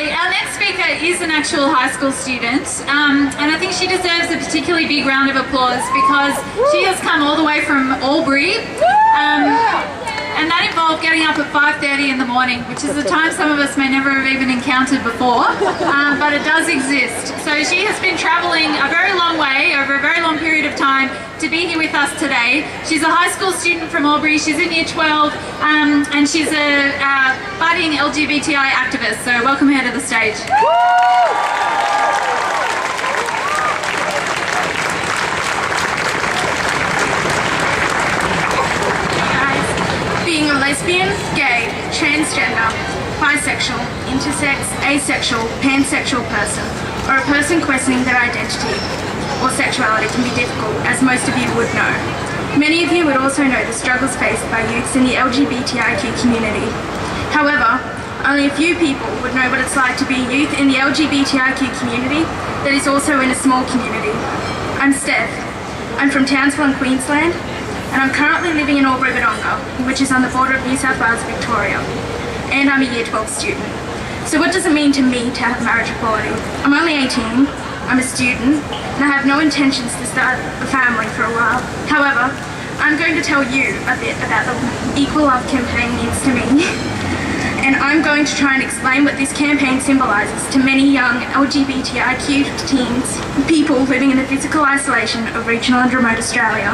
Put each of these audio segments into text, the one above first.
Okay, our next speaker is an actual high school student, and I think she deserves a particularly big round of applause because she has come all the way from Albury, and that involved getting up at 5:30 in the morning, which is a time some of us may never have even encountered before, but it does exist. So she has been travelling a very long way over a very long period of time to be here with us today. She's a high school student from Albury, she's in year 12, and she's a budding LGBTI activist, so welcome her to the stage. Being a lesbian, gay, transgender, bisexual, intersex, asexual, pansexual person, or a person questioning their identity or sexuality can be difficult, as most of you would know. Many of you would also know the struggles faced by youths in the LGBTIQ community. However, only a few people would know what it's like to be a youth in the LGBTIQ community that is also in a small community. I'm Steph. I'm from Townsville in Queensland, and I'm currently living in Albury-Wodonga, which is on the border of New South Wales and Victoria, and I'm a year 12 student. So what does it mean to me to have marriage equality? I'm only 18, I'm a student, and I have no intentions to start a family for a while. However, I'm going to tell you a bit about the Equal Love campaign means to me, and I'm going to try and explain what this campaign symbolises to many young LGBTIQ teens, people living in the physical isolation of regional and remote Australia.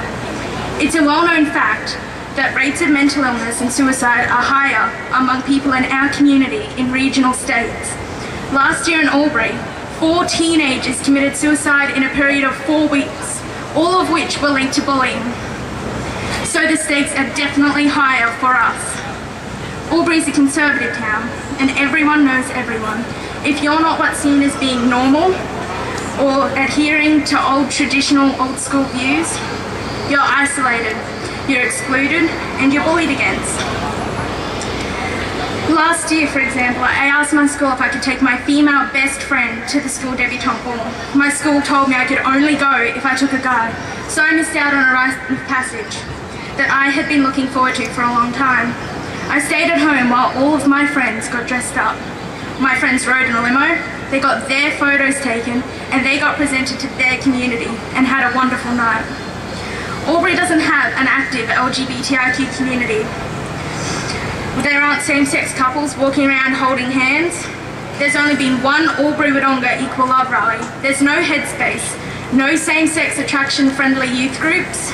It's a well-known fact that rates of mental illness and suicide are higher among people in our community in regional states. Last year in Albury, 4 teenagers committed suicide in a period of 4 weeks, all of which were linked to bullying. So the stakes are definitely higher for us. Albury is a conservative town, and everyone knows everyone. If you're not what's seen as being normal, or adhering to old traditional, old school views, you're isolated, you're excluded, and you're bullied against. Last year, for example, I asked my school if I could take my female best friend to the school debutante ball. My school told me I could only go if I took a guy, so I missed out on a rite of passage that I had been looking forward to for a long time. I stayed at home while all of my friends got dressed up. My friends rode in a limo, they got their photos taken, and they got presented to their community and had a wonderful night. Albury doesn't have an active LGBTIQ community. There aren't same-sex couples walking around holding hands. There's only been one Albury-Wodonga Equal Love rally. There's no headspace, no same-sex attraction-friendly youth groups,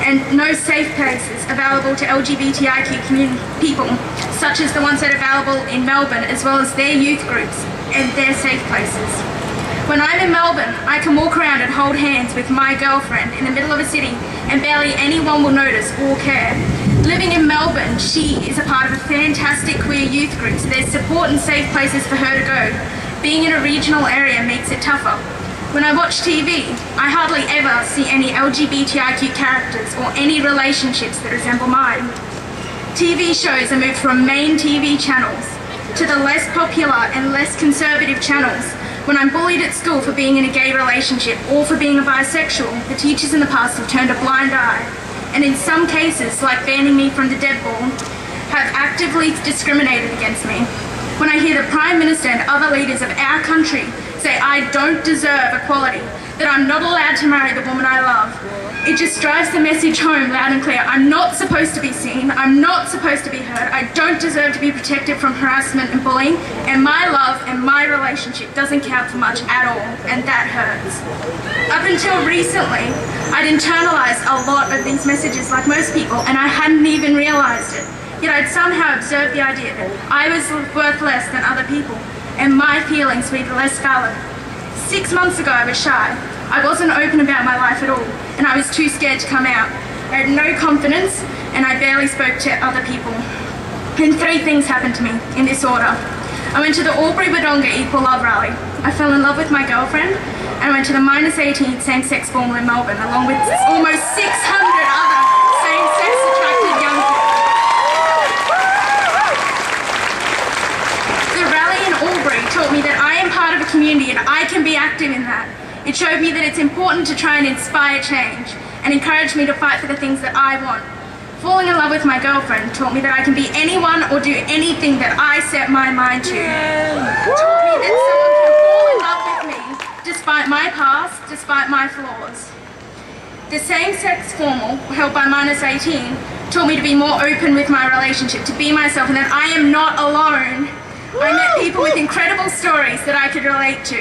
and no safe places available to LGBTIQ people, such as the ones that are available in Melbourne, as well as their youth groups and their safe places. When I'm in Melbourne, I can walk around and hold hands with my girlfriend in the middle of a city and barely anyone will notice or care. Living in Melbourne, she is a part of a fantastic queer youth group, so there's support and safe places for her to go. Being in a regional area makes it tougher. When I watch TV, I hardly ever see any LGBTIQ characters or any relationships that resemble mine. TV shows are moved from main TV channels to the less popular and less conservative channels. When I'm bullied at school for being in a gay relationship or for being a bisexual, the teachers in the past have turned a blind eye, and in some cases, like banning me from the Deb Ball, have actively discriminated against me. When I hear the Prime Minister and other leaders of our country say I don't deserve equality, that I'm not allowed to marry the woman I love, it just drives the message home loud and clear. I'm not supposed to be seen, I'm not supposed to be heard, I don't deserve to be protected from harassment and bullying, and my love and my relationship doesn't count for much at all, and that hurts. Up until recently, I'd internalized a lot of these messages like most people, and I hadn't even realized it. Yet I'd somehow observed the idea that I was worth less than other people, and my feelings were less valid. 6 months ago I was shy. I wasn't open about my life at all, and I was too scared to come out. I had no confidence, and I barely spoke to other people. And 3 things happened to me, in this order. I went to the Albury-Wodonga Equal Love rally. I fell in love with my girlfriend, and I went to the -18 same-sex ball in Melbourne, along with almost 600 other same-sex attracted young people. The rally in Albury taught me that I am part of a community and I can be active in that. It showed me that it's important to try and inspire change and encourage me to fight for the things that I want. Falling in love with my girlfriend taught me that I can be anyone or do anything that I set my mind to. Taught me that someone can fall in love with me despite my past, despite my flaws. The same-sex formal, held by -18, taught me to be more open with my relationship, to be myself, and that I am not alone. I met people with incredible stories that I could relate to,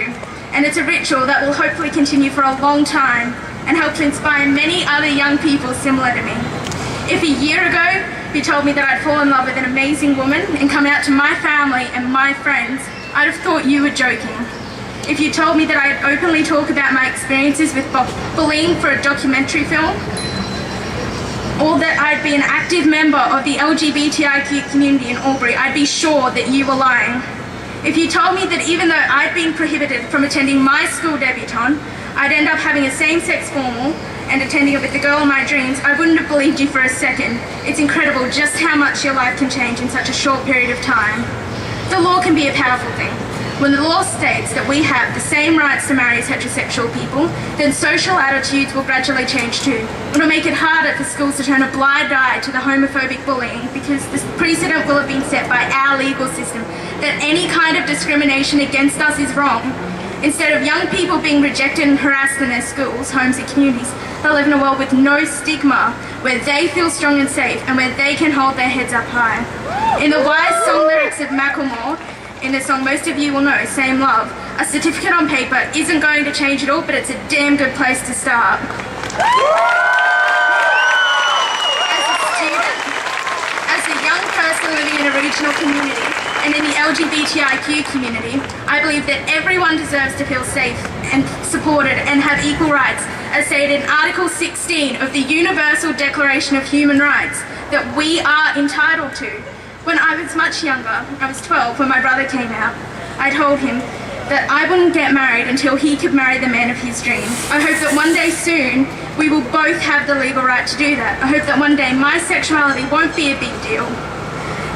and it's a ritual that will hopefully continue for a long time and help to inspire many other young people similar to me. If a year ago you told me that I'd fall in love with an amazing woman and come out to my family and my friends, I'd have thought you were joking. If you told me that I'd openly talk about my experiences with bullying for a documentary film, or that I'd be an active member of the LGBTIQ community in Albury, I'd be sure that you were lying. If you told me that even though I'd been prohibited from attending my school debutante, I'd end up having a same-sex formal and attending it with the girl of my dreams, I wouldn't have believed you for a second. It's incredible just how much your life can change in such a short period of time. The law can be a powerful thing. When the law states that we have the same rights to marry as heterosexual people, then social attitudes will gradually change too. It'll make it harder for schools to turn a blind eye to the homophobic bullying, because the precedent will have been set by our legal system that any kind of discrimination against us is wrong. Instead of young people being rejected and harassed in their schools, homes and communities, they'll live in a world with no stigma, where they feel strong and safe and where they can hold their heads up high. In the wise song lyrics of Macklemore, in the song most of you will know, Same Love, a certificate on paper isn't going to change it all, but it's a damn good place to start. As a student, as a young person living in a regional community, and in the LGBTIQ community, I believe that everyone deserves to feel safe and supported and have equal rights, as stated in Article 16 of the Universal Declaration of Human Rights, that we are entitled to. When I was much younger, I was 12 when my brother came out, I told him that I wouldn't get married until he could marry the man of his dreams. I hope that one day soon we will both have the legal right to do that. I hope that one day my sexuality won't be a big deal,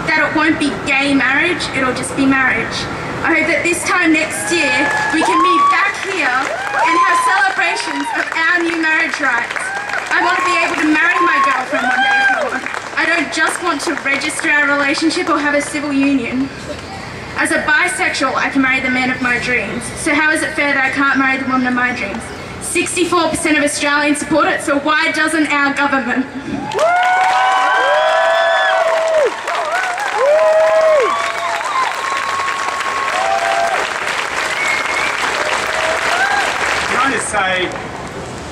that it won't be gay marriage, it'll just be marriage. I hope that this time next year we can meet back here and have celebrations of our new marriage rights. I want to be able to marry my girlfriend one day if I want. I don't just want to register our relationship or have a civil union. As a bisexual, I can marry the man of my dreams. So how is it fair that I can't marry the woman of my dreams? 64% of Australians support it, so why doesn't our government? Can I just say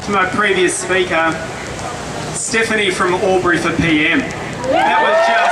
to my previous speaker, Stephanie from Albury for PM. That was just